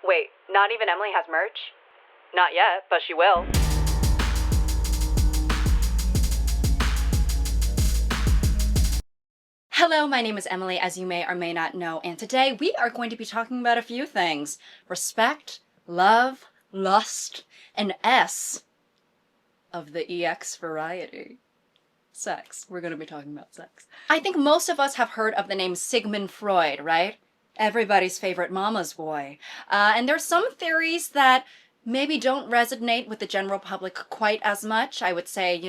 Wait, not even Emily has merch? Not yet, but she will. Hello, my name is Emily, as you may or may not know, and today we are going to be talking about a few things. Respect, love, lust, and S of the EX variety. Sex. We're going to be talking about sex. I think most of us have heard of the name Sigmund Freud, right? Everybody's favorite mama's boy. And there's some theories that maybe don't resonate with the general public quite as much. I would say,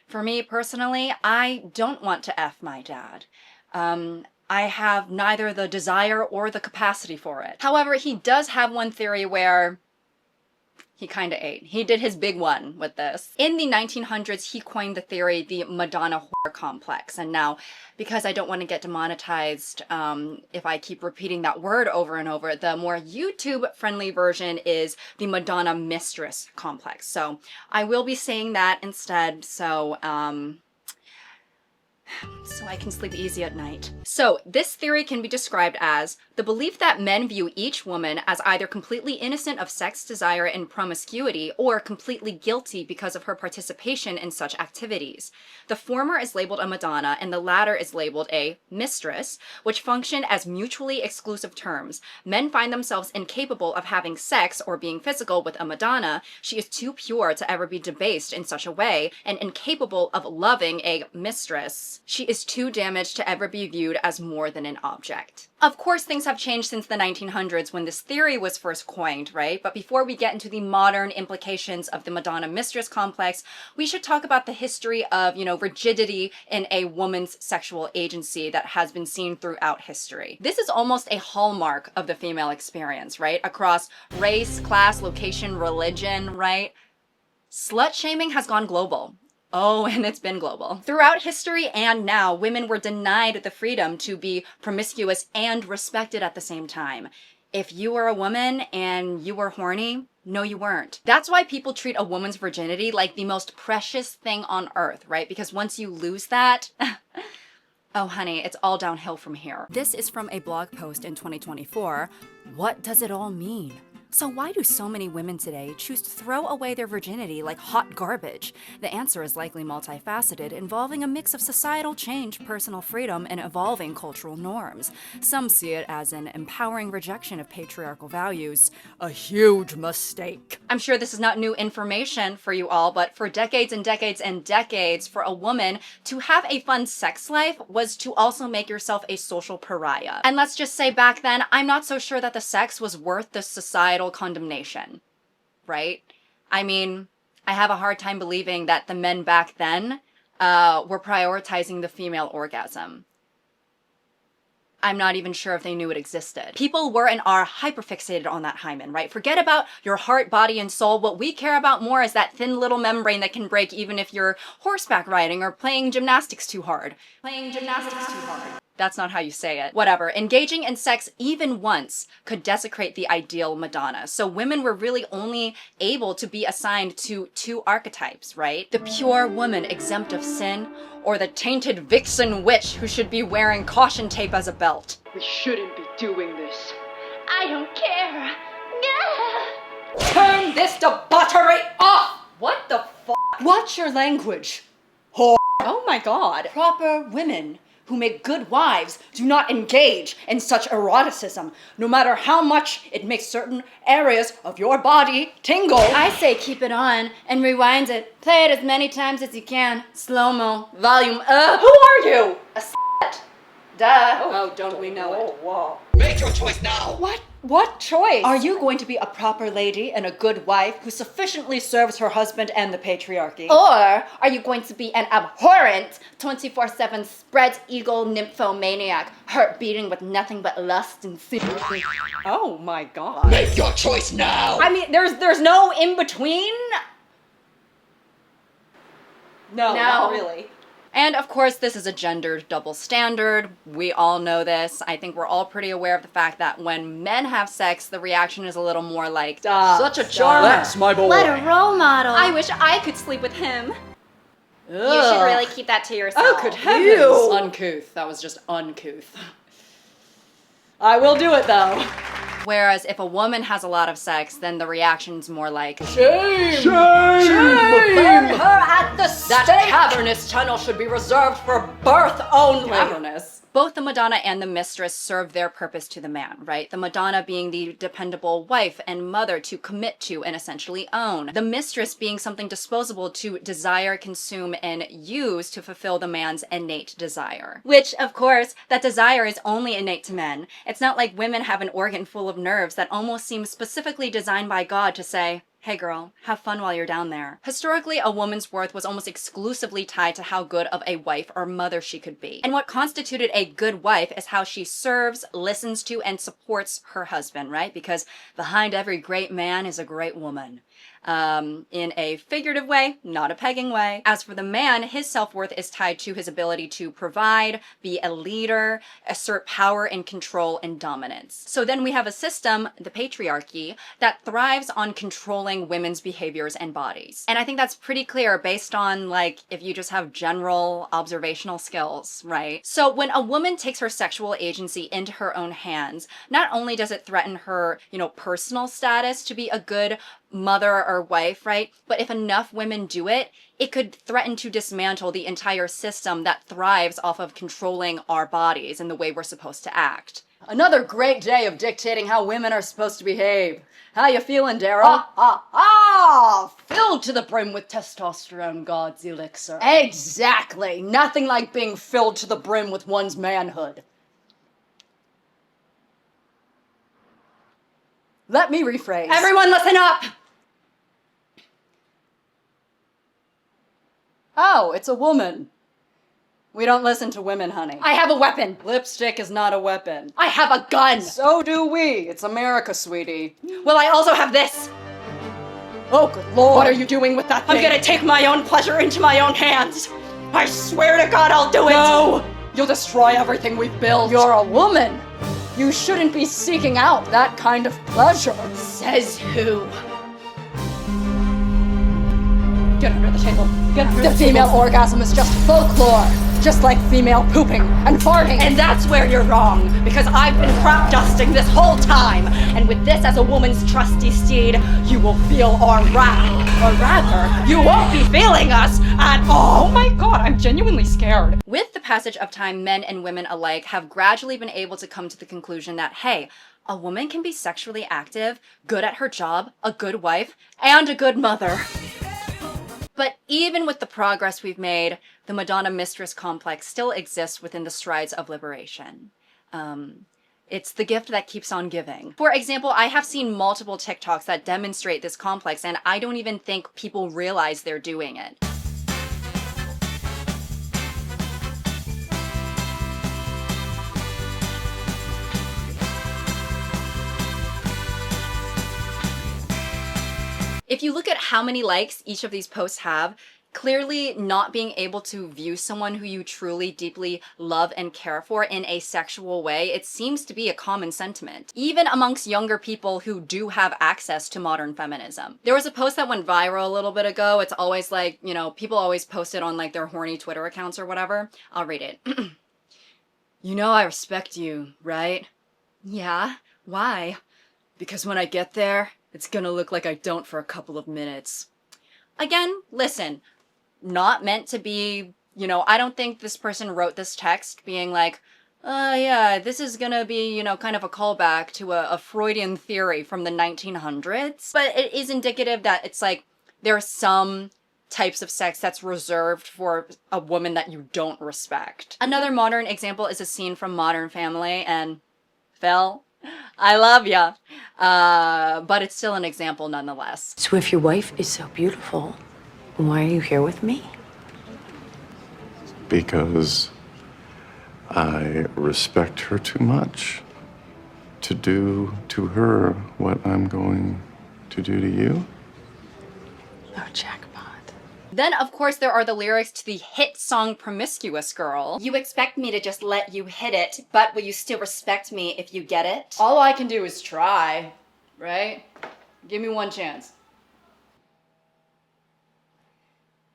for me personally, I don't want to F my dad. I have neither the desire or the capacity for it. However, he does have one theory where he kind of ate. He did his big one with this. In the 1900s, he coined the theory, the Madonna Complex. And now, because I don't want to get demonetized if I keep repeating that word over and over, the more YouTube-friendly version is the Madonna Mistress Complex. So I will be saying that instead, so I can sleep easy at night. So this theory can be described as the belief that men view each woman as either completely innocent of sex desire and promiscuity or completely guilty because of her participation in such activities. The former is labeled a Madonna and the latter is labeled a mistress, which function as mutually exclusive terms. Men find themselves incapable of having sex or being physical with a Madonna. She is too pure to ever be debased in such a way, and incapable of loving a mistress. She is too damaged to ever be viewed as more than an object. Of course, things have changed since the 1900s when this theory was first coined, right? But before we get into the modern implications of the Madonna Mistress Complex, we should talk about the history of, rigidity in a woman's sexual agency that has been seen throughout history. This is almost a hallmark of the female experience, right? Across race, class, location, religion, right? Slut shaming has gone global. Oh, and it's been global. Throughout history and now, women were denied the freedom to be promiscuous and respected at the same time. If you were a woman and you were horny, no, you weren't. That's why people treat a woman's virginity like the most precious thing on earth, right? Because once you lose that, oh honey, it's all downhill from here. This is from a blog post in 2024. What does it all mean? So why do so many women today choose to throw away their virginity like hot garbage? The answer is likely multifaceted, involving a mix of societal change, personal freedom, and evolving cultural norms. Some see it as an empowering rejection of patriarchal values. A huge mistake. I'm sure this is not new information for you all, but for decades and decades and decades, for a woman to have a fun sex life was to also make yourself a social pariah. And let's just say back then, I'm not so sure that the sex was worth the societal condemnation, right? I mean, I have a hard time believing that the men back then were prioritizing the female orgasm. I'm not even sure if they knew it existed. People were and are hyperfixated on that hymen, right? Forget about your heart, body, and soul. What we care about more is that thin little membrane that can break even if you're horseback riding or playing gymnastics too hard. That's not how you say it. Whatever. Engaging in sex even once could desecrate the ideal Madonna. So women were really only able to be assigned to two archetypes, right? The pure woman exempt of sin, or the tainted vixen witch who should be wearing caution tape as a belt. We shouldn't be doing this. I don't care. Turn this debauchery off! What the f***? Watch your language. Whore. Oh my god. Proper women who make good wives do not engage in such eroticism, no matter how much it makes certain areas of your body tingle. I say keep it on and rewind it. Play it as many times as you can. Slow-mo. Volume up. Who are you? A s***. Duh. Oh, don't we know it? Wow. Make your choice now! What choice? Are you going to be a proper lady and a good wife who sufficiently serves her husband and the patriarchy? Or are you going to be an abhorrent 24/7 spread-eagle nymphomaniac, heart beating with nothing but lust and sin? Oh my god. Make your choice now! I mean, there's no in-between? No, not really. And of course, this is a gendered double standard. We all know this. I think we're all pretty aware of the fact that when men have sex, the reaction is a little more like, such a charmer. That's my boy. What a role model. I wish I could sleep with him. You should really keep that to yourself. Oh, good heavens. Uncouth. That was just uncouth. I will do it though. Whereas if a woman has a lot of sex, then the reaction's more like, Shame! Burn her at the stake! That cavernous tunnel should be reserved for birth only! cavernous. Both the Madonna and the mistress serve their purpose to the man, right? The Madonna being the dependable wife and mother to commit to and essentially own. The mistress being something disposable to desire, consume, and use to fulfill the man's innate desire. Which, of course, that desire is only innate to men. It's not like women have an organ full of nerves that almost seems specifically designed by God to say, hey girl, have fun while you're down there. Historically, a woman's worth was almost exclusively tied to how good of a wife or mother she could be. And what constituted a good wife is how she serves, listens to, and supports her husband, right? Because behind every great man is a great woman. In a figurative way, not a pegging way. As for the man, his self-worth is tied to his ability to provide, be a leader, assert power and control and dominance. So then we have a system, the patriarchy, that thrives on controlling women's behaviors and bodies. And I think that's pretty clear based on, like, if you just have general observational skills, right? So when a woman takes her sexual agency into her own hands, not only does it threaten her, personal status to be a good mother or wife, right? But if enough women do it, it could threaten to dismantle the entire system that thrives off of controlling our bodies and the way we're supposed to act. Another great day of dictating how women are supposed to behave. How you feeling, Daryl? Filled to the brim with testosterone, God's elixir. Exactly. Nothing like being filled to the brim with one's manhood. Let me rephrase. Everyone listen up! Oh, it's a woman. We don't listen to women, honey. I have a weapon. Lipstick is not a weapon. I have a gun. So do we. It's America, sweetie. Well, I also have this. Oh, good lord. What are you doing with that thing? I'm gonna take my own pleasure into my own hands. I swear to God I'll do it. No! You'll destroy everything we've built. You're a woman. You shouldn't be seeking out that kind of pleasure. Says who? Get under the table. Get under the table. The female orgasm is just folklore. Just like female pooping and farting. And that's where you're wrong, because I've been crap dusting this whole time. And with this as a woman's trusty steed, you will feel our wrath. Or rather, you won't be feeling us at all. Oh my God, I'm genuinely scared. With the passage of time, men and women alike have gradually been able to come to the conclusion that, hey, a woman can be sexually active, good at her job, a good wife, and a good mother. But even with the progress we've made, the Madonna mistress complex still exists within the strides of liberation. It's the gift that keeps on giving. For example, I have seen multiple TikToks that demonstrate this complex, and I don't even think people realize they're doing it. If you look at how many likes each of these posts have, clearly not being able to view someone who you truly deeply love and care for in a sexual way, it seems to be a common sentiment, even amongst younger people who do have access to modern feminism. There was a post that went viral a little bit ago. It's always like, people always post it on like their horny Twitter accounts or whatever. I'll read it. You know I respect you, right? Yeah? Why? Because when I get there, it's gonna look like I don't for a couple of minutes. Again, listen, not meant to be, I don't think this person wrote this text being like, yeah, this is gonna be, kind of a callback to a Freudian theory from the 1900s. But it is indicative that it's like, there are some types of sex that's reserved for a woman that you don't respect. Another modern example is a scene from Modern Family, and Phil, I love ya. But it's still an example nonetheless. So if your wife is so beautiful, why are you here with me? Because I respect her too much to do to her what I'm going to do to you. Oh, jackpot. Then, of course, there are the lyrics to the hit song Promiscuous Girl. You expect me to just let you hit it, but will you still respect me if you get it? All I can do is try, right? Give me one chance.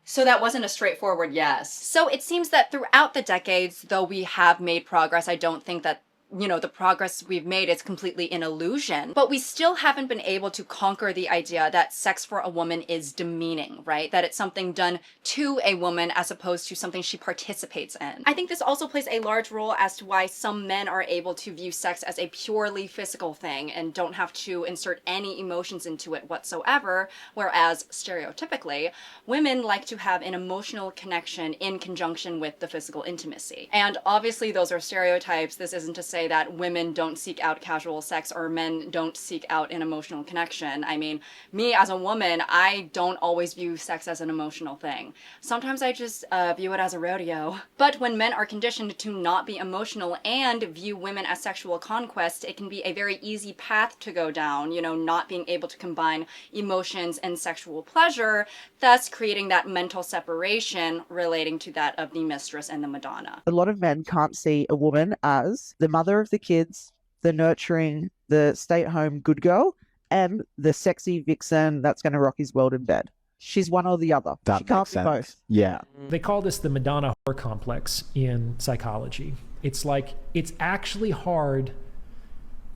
So that wasn't a straightforward yes. So it seems that throughout the decades, though we have made progress, I don't think that you know, the progress we've made is completely an illusion. But we still haven't been able to conquer the idea that sex for a woman is demeaning, right? That it's something done to a woman as opposed to something she participates in. I think this also plays a large role as to why some men are able to view sex as a purely physical thing and don't have to insert any emotions into it whatsoever, whereas stereotypically, women like to have an emotional connection in conjunction with the physical intimacy. And obviously those are stereotypes. This isn't to say that women don't seek out casual sex or men don't seek out an emotional connection. I mean, me as a woman, I don't always view sex as an emotional thing. Sometimes I just view it as a rodeo. But when men are conditioned to not be emotional and view women as sexual conquest, it can be a very easy path to go down, you know, not being able to combine emotions and sexual pleasure, thus creating that mental separation relating to that of the mistress and the Madonna. A lot of men can't see a woman as the mother of the kids, the nurturing, the stay-at-home good girl, and the sexy vixen that's going to rock his world in bed. She's one or the other. That she can't makes be sense. both. Yeah. They call this the Madonna complex in psychology. It's like, it's actually hard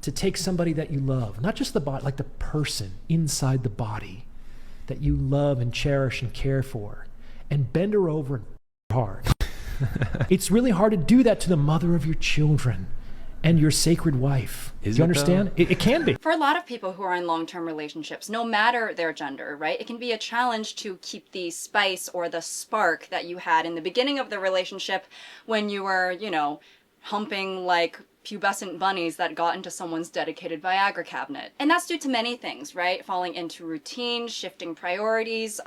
to take somebody that you love, not just the body, like the person inside the body that you love and cherish and care for, and bend her over and hard. It's really hard to do that to the mother of your children and your sacred wife. Do you understand? It can be. For a lot of people who are in long-term relationships, no matter their gender, right, it can be a challenge to keep the spice or the spark that you had in the beginning of the relationship when you were, you know, humping like pubescent bunnies that got into someone's dedicated Viagra cabinet. And that's due to many things, right? Falling into routine, shifting priorities,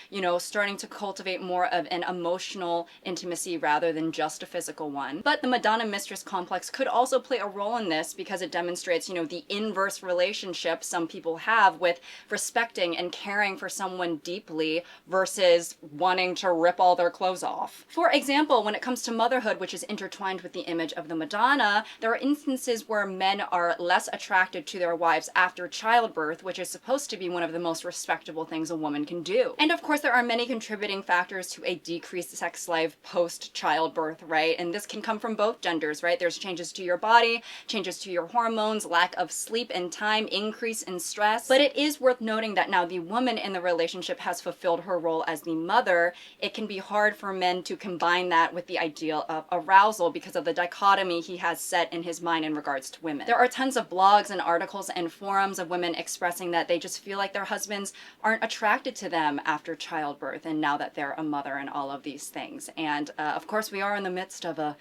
you know, starting to cultivate more of an emotional intimacy rather than just a physical one. But the Madonna mistress complex could also play a role in this because it demonstrates, you know, the inverse relationship some people have with respecting and caring for someone deeply versus wanting to rip all their clothes off. For example, when it comes to motherhood, which is intertwined with the image of the Madonna, there are instances where men are less attracted to their wives after childbirth, which is supposed to be one of the most respectable things a woman can do. And of course, there are many contributing factors to a decreased sex life post-childbirth, right? And this can come from both genders, right? There's changes to your body, changes to your hormones, lack of sleep and time, increase in stress. But it is worth noting that now the woman in the relationship has fulfilled her role as the mother. It can be hard for men to combine that with the ideal of arousal because of the dichotomy he has set in his mind in regards to women. There are tons of blogs and articles and forums of women expressing that they just feel like their husbands aren't attracted to them after childbirth and now that they're a mother and all of these things. And of course we are in the midst of a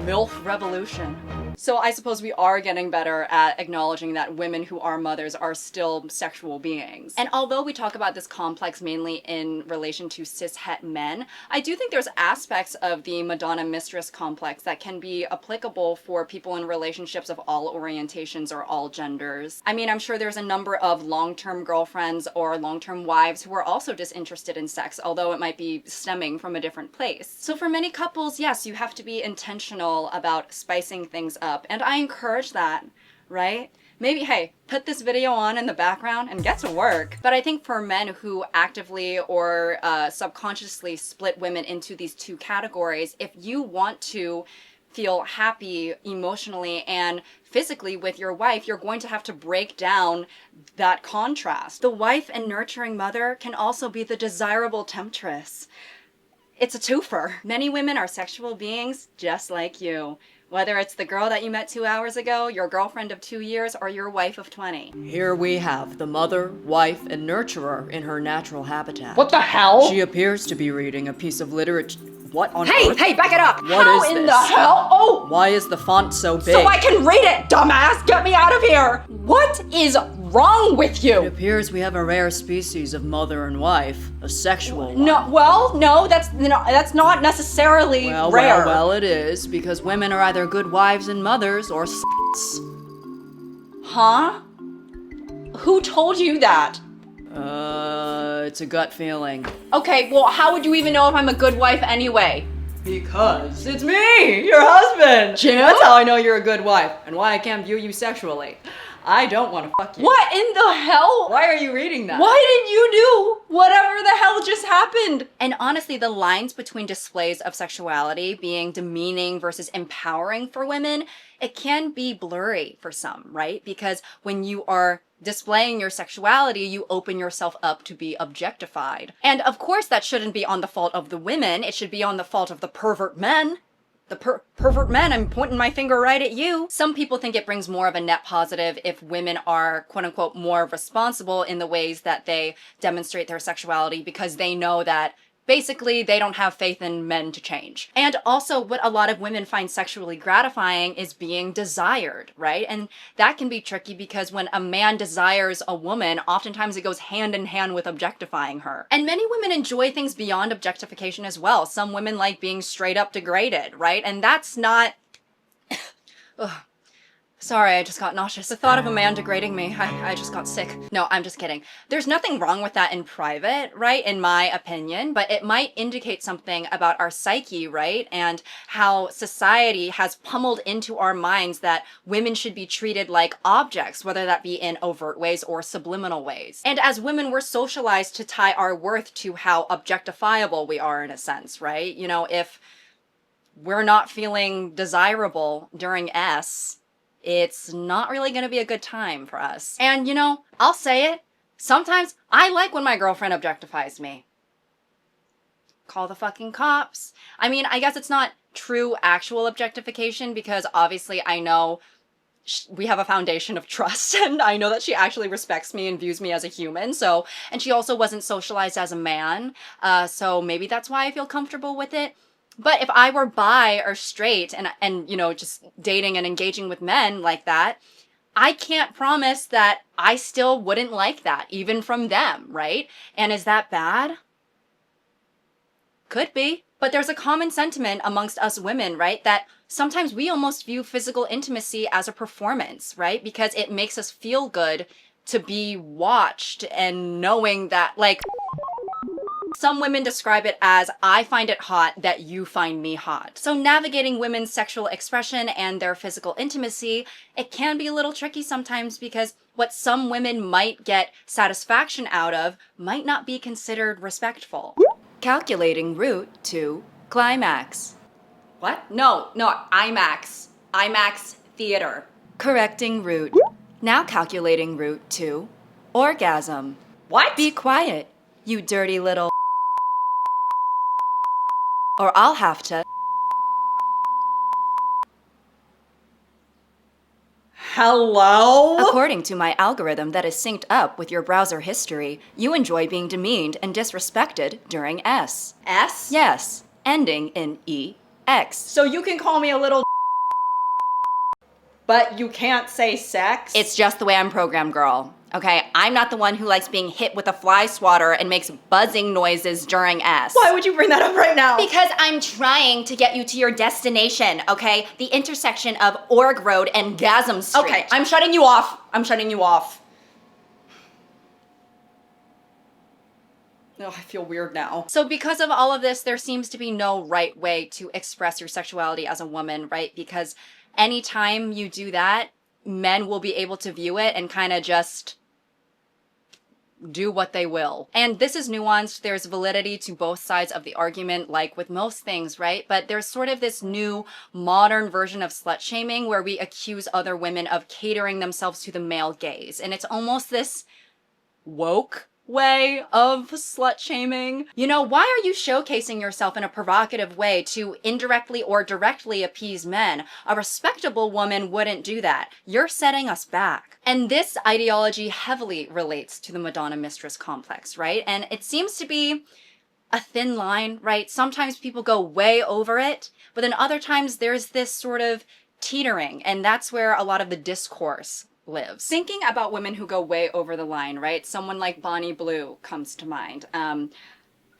MILF revolution. So I suppose we are getting better at acknowledging that women who are mothers are still sexual beings. And although we talk about this complex mainly in relation to cis-het men, I do think there's aspects of the Madonna mistress complex that can be applicable for people in relationships of all orientations or all genders. I mean, I'm sure there's a number of long-term girlfriends or long-term wives who are also disinterested in sex, although it might be stemming from a different place. So for many couples, yes, you have to be intentional about spicing things up, and I encourage that, right? Maybe, hey, put this video on in the background and get to work. But I think for men who actively or subconsciously split women into these two categories, if you want to feel happy emotionally and physically with your wife, you're going to have to break down that contrast. The wife and nurturing mother can also be the desirable temptress. It's a twofer. Many women are sexual beings just like you. Whether it's the girl that you met 2 hours ago, your girlfriend of 2 years, or your wife of 20. Here we have the mother, wife, and nurturer in her natural habitat. What the hell? She appears to be reading a piece of literature. What on Hey, earth? hey, back it up! What How is in this? the hell? Oh! Why is the font so big? So I can read it, dumbass! Get me out of here! What is wrong with It you? appears we have a rare species of mother and wife, a sexual one. No, well, no, that's not necessarily rare. Well, it is, because women are either good wives and mothers or s***s. Huh? Who told you that? It's a gut feeling. Okay, well, how would you even know if I'm a good wife anyway? Because it's me, your husband. That's how I know you're a good wife, and why I can't view you sexually. I don't want to fuck you. What in the hell? Why are you reading that? Why did you do whatever the hell just happened? And honestly, the lines between displays of sexuality being demeaning versus empowering for women, it can be blurry for some, right? Because when you are displaying your sexuality, you open yourself up to be objectified. And of course, that shouldn't be on the fault of the women. It should be on the fault of the pervert men. The pervert men, I'm pointing my finger right at you. Some people think it brings more of a net positive if women are, quote unquote, more responsible in the ways that they demonstrate their sexuality because they know that basically they don't have faith in men to change. And also what a lot of women find sexually gratifying is being desired, right? And that can be tricky because when a man desires a woman, oftentimes it goes hand in hand with objectifying her. And many women enjoy things beyond objectification as well. Some women like being straight up degraded, right? And that's not... Ugh. Sorry, I just got nauseous. The thought of a man degrading me, I just got sick. No, I'm just kidding. There's nothing wrong with that in private, right? In my opinion, but it might indicate something about our psyche, right? And how society has pummeled into our minds that women should be treated like objects, whether that be in overt ways or subliminal ways. And as women, we're socialized to tie our worth to how objectifiable we are in a sense, right? You know, if we're not feeling desirable during S, it's not really going to be a good time for us. And you know, I'll say it, sometimes I like when my girlfriend objectifies me. Call the fucking cops. I mean, I guess it's not true actual objectification because obviously I know we have a foundation of trust and I know that she actually respects me and views me as a human. So, and she also wasn't socialized as a man. So maybe that's why I feel comfortable with it. But if I were bi or straight and you know, just dating and engaging with men like that, I can't promise that I still wouldn't like that, even from them, right? And is that bad? Could be. But there's a common sentiment amongst us women, right? That sometimes we almost view physical intimacy as a performance, right? Because it makes us feel good to be watched and knowing that, like... Some women describe it as, I find it hot that you find me hot. So navigating women's sexual expression and their physical intimacy, it can be a little tricky sometimes because what some women might get satisfaction out of might not be considered respectful. Calculating route to climax. What? No, IMAX. IMAX theater. Correcting route. Now calculating route to orgasm. What? Be quiet, you dirty little... Or I'll have to... Hello? According to my algorithm that is synced up with your browser history, you enjoy being demeaned and disrespected during S. S? Yes, ending in EX. So you can call me a little but you can't say sex? It's just the way I'm programmed, girl. Okay, I'm not the one who likes being hit with a fly swatter and makes buzzing noises during S. Why would you bring that up right now? Because I'm trying to get you to your destination, okay? The intersection of Org Road and Gasm Street. Okay, I'm shutting you off. I'm shutting you off. Oh, I feel weird now. So because of all of this, there seems to be no right way to express your sexuality as a woman, right? Because anytime you do that, men will be able to view it and kind of just do what they will. And this is nuanced. There's validity to both sides of the argument, like with most things, right? But there's sort of this new modern version of slut shaming where we accuse other women of catering themselves to the male gaze. And it's almost this woke way of slut shaming. You know, why are you showcasing yourself in a provocative way to indirectly or directly appease men? A respectable woman wouldn't do that. You're setting us back. And this ideology heavily relates to the Madonna mistress complex, right? And it seems to be a thin line, right? Sometimes people go way over it, but then other times there's this sort of teetering, and that's where a lot of the discourse lives. Thinking about women who go way over the line, right? Someone like Bonnie Blue comes to mind. I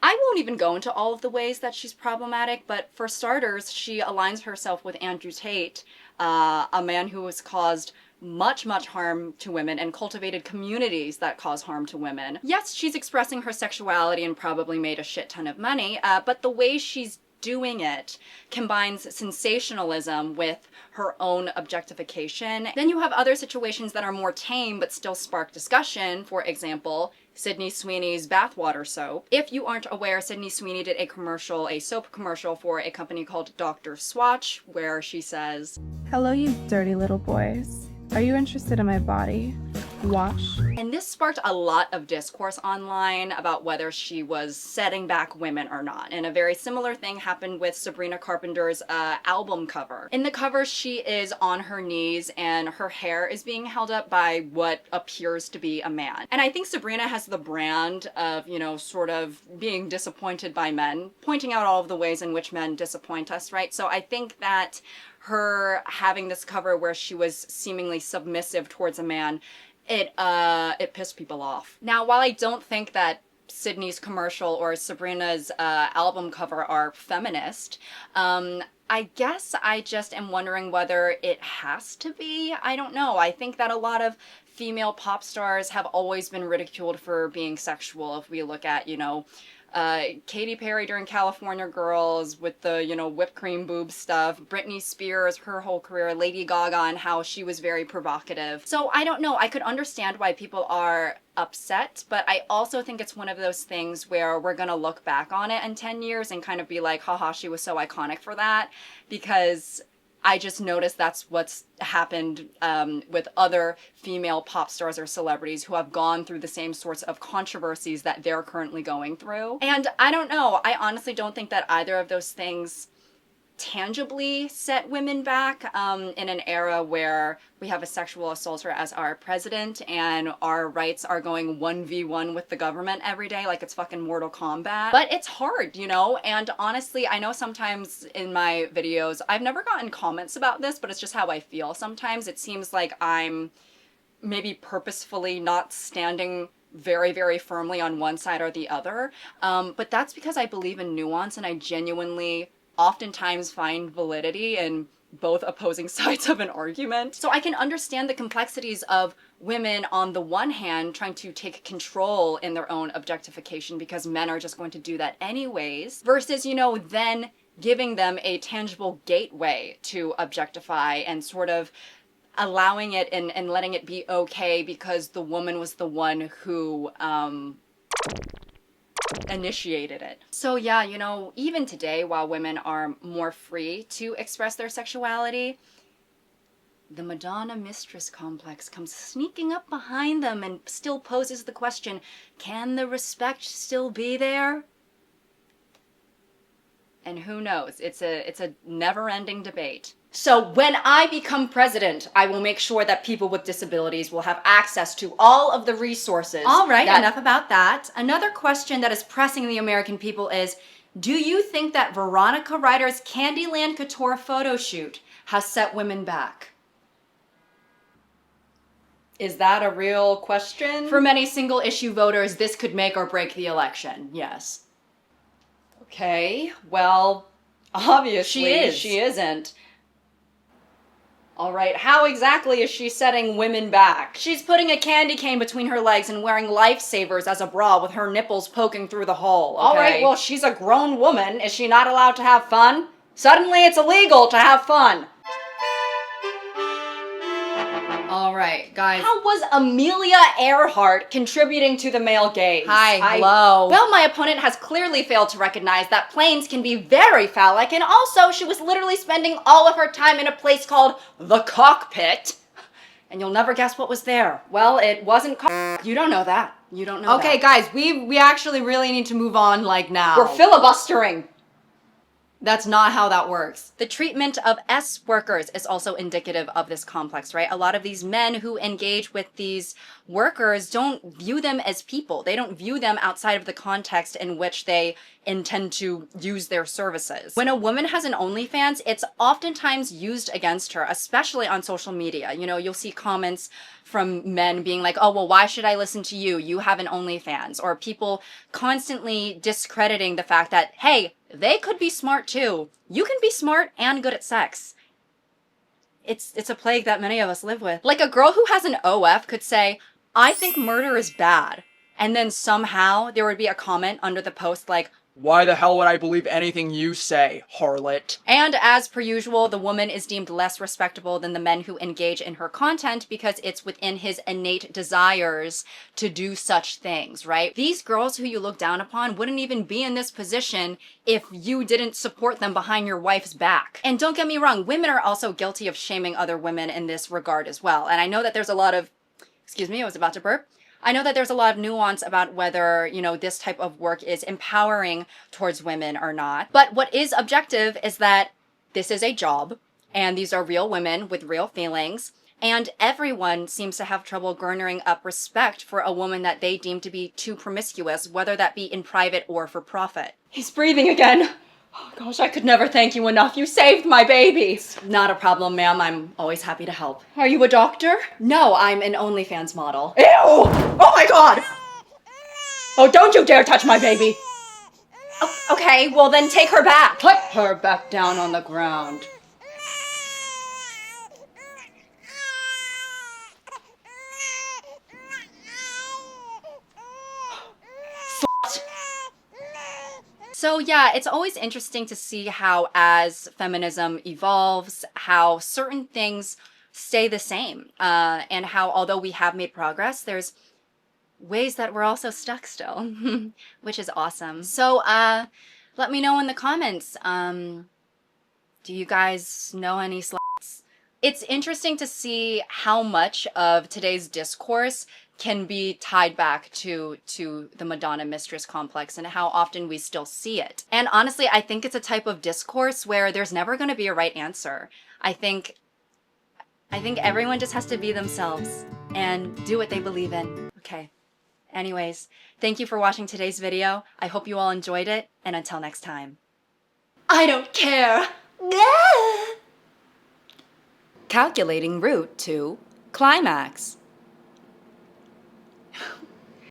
won't even go into all of the ways that she's problematic, but for starters, she aligns herself with Andrew Tate, a man who has caused much harm to women and cultivated communities that cause harm to women. Yes, she's expressing her sexuality and probably made a shit ton of money, but the way she's doing it combines sensationalism with her own objectification. Then you have other situations that are more tame but still spark discussion. For example, Sydney Sweeney's bathwater soap. If you aren't aware, Sydney Sweeney did a soap commercial for a company called Dr. Swatch, where she says, "Hello, you dirty little boys. Are you interested in my body? Wash." And this sparked a lot of discourse online about whether she was setting back women or not. And a very similar thing happened with Sabrina Carpenter's album cover. In the cover, she is on her knees and her hair is being held up by what appears to be a man. And I think Sabrina has the brand of, you know, sort of being disappointed by men, pointing out all of the ways in which men disappoint us, right? So I think that her having this cover where she was seemingly submissive towards a man, it pissed people off. Now, while I don't think that Sydney's commercial or Sabrina's album cover are feminist, I guess I just am wondering whether it has to be. I don't know. I think that a lot of female pop stars have always been ridiculed for being sexual. If we look at, you know, Katy Perry during California Girls with the, you know, whipped cream boob stuff, Britney Spears, her whole career, Lady Gaga, and how she was very provocative. So I don't know, I could understand why people are upset, but I also think it's one of those things where we're gonna look back on it in 10 years and kind of be like, haha, she was so iconic for that, because I just noticed that's what's happened with other female pop stars or celebrities who have gone through the same sorts of controversies that they're currently going through. And I don't know, I honestly don't think that either of those things tangibly set women back in an era where we have a sexual assaulter as our president and our rights are going 1v1 with the government every day like it's fucking Mortal Kombat. But it's hard, you know, and honestly, I know sometimes in my videos, I've never gotten comments about this, but it's just how I feel. Sometimes it seems like I'm maybe purposefully not standing very, very firmly on one side or the other. But that's because I believe in nuance and I genuinely oftentimes find validity in both opposing sides of an argument. So I can understand the complexities of women on the one hand trying to take control in their own objectification because men are just going to do that anyways, versus, you know, then giving them a tangible gateway to objectify and sort of allowing it and letting it be okay because the woman was the one who initiated it. So yeah, you know, even today, while women are more free to express their sexuality, the Madonna mistress complex comes sneaking up behind them and still poses the question, can the respect still be there? And who knows? It's a never-ending debate. So when I become president, I will make sure that people with disabilities will have access to all of the resources. All right, enough about that. Another question that is pressing the American people is, do you think that Veronica Ryder's Candyland Couture photo shoot has set women back? Is that a real question? For many single-issue voters, this could make or break the election, yes. Okay, well, obviously she isn't. All right, how exactly is she setting women back? She's putting a candy cane between her legs and wearing lifesavers as a bra with her nipples poking through the hole, okay? All right, well, she's a grown woman. Is she not allowed to have fun? Suddenly it's illegal to have fun. All right, guys. How was Amelia Earhart contributing to the male gaze? Hi, hello. Well, my opponent has clearly failed to recognize that planes can be very phallic, and also she was literally spending all of her time in a place called the cockpit. And you'll never guess what was there. Well, it wasn't You don't know that. You don't know that. Okay, guys, we actually really need to move on, like, now. We're filibustering. That's not how that works. The treatment of S workers is also indicative of this complex, right? A lot of these men who engage with these workers don't view them as people. They don't view them outside of the context in which they intend to use their services. When a woman has an OnlyFans, it's oftentimes used against her, especially on social media. You know, you'll see comments from men being like, oh, well, why should I listen to you? You have an OnlyFans. Or people constantly discrediting the fact that, hey, they could be smart too. You can be smart and good at sex. It's a plague that many of us live with. Like a girl who has an OF could say, I think murder is bad. And then somehow there would be a comment under the post like, Why the hell would I believe anything you say, harlot? And as per usual, the woman is deemed less respectable than the men who engage in her content because it's within his innate desires to do such things, right? These girls who you look down upon wouldn't even be in this position if you didn't support them behind your wife's back. And don't get me wrong, women are also guilty of shaming other women in this regard as well. And I know that there's a lot of, excuse me, I was about to burp. I know that there's a lot of nuance about whether, you know, this type of work is empowering towards women or not. But what is objective is that this is a job, and these are real women with real feelings, and everyone seems to have trouble garnering up respect for a woman that they deem to be too promiscuous, whether that be in private or for profit. He's breathing again. Oh gosh, I could never thank you enough. You saved my baby. Not a problem, ma'am. I'm always happy to help. Are you a doctor? No, I'm an OnlyFans model. Ew! Oh my god! Oh, don't you dare touch my baby! Oh, okay, well then take her back. Put her back down on the ground. So yeah, it's always interesting to see how as feminism evolves, how certain things stay the same, and how although we have made progress, there's ways that we're also stuck still, which is awesome. So let me know in the comments, do you guys know any sluts? It's interesting to see how much of today's discourse can be tied back to the Madonna mistress complex and how often we still see it. And honestly, I think it's a type of discourse where there's never going to be a right answer. I think everyone just has to be themselves and do what they believe in. Okay. Anyways, thank you for watching today's video. I hope you all enjoyed it, and until next time. I don't care. Calculating route to climax.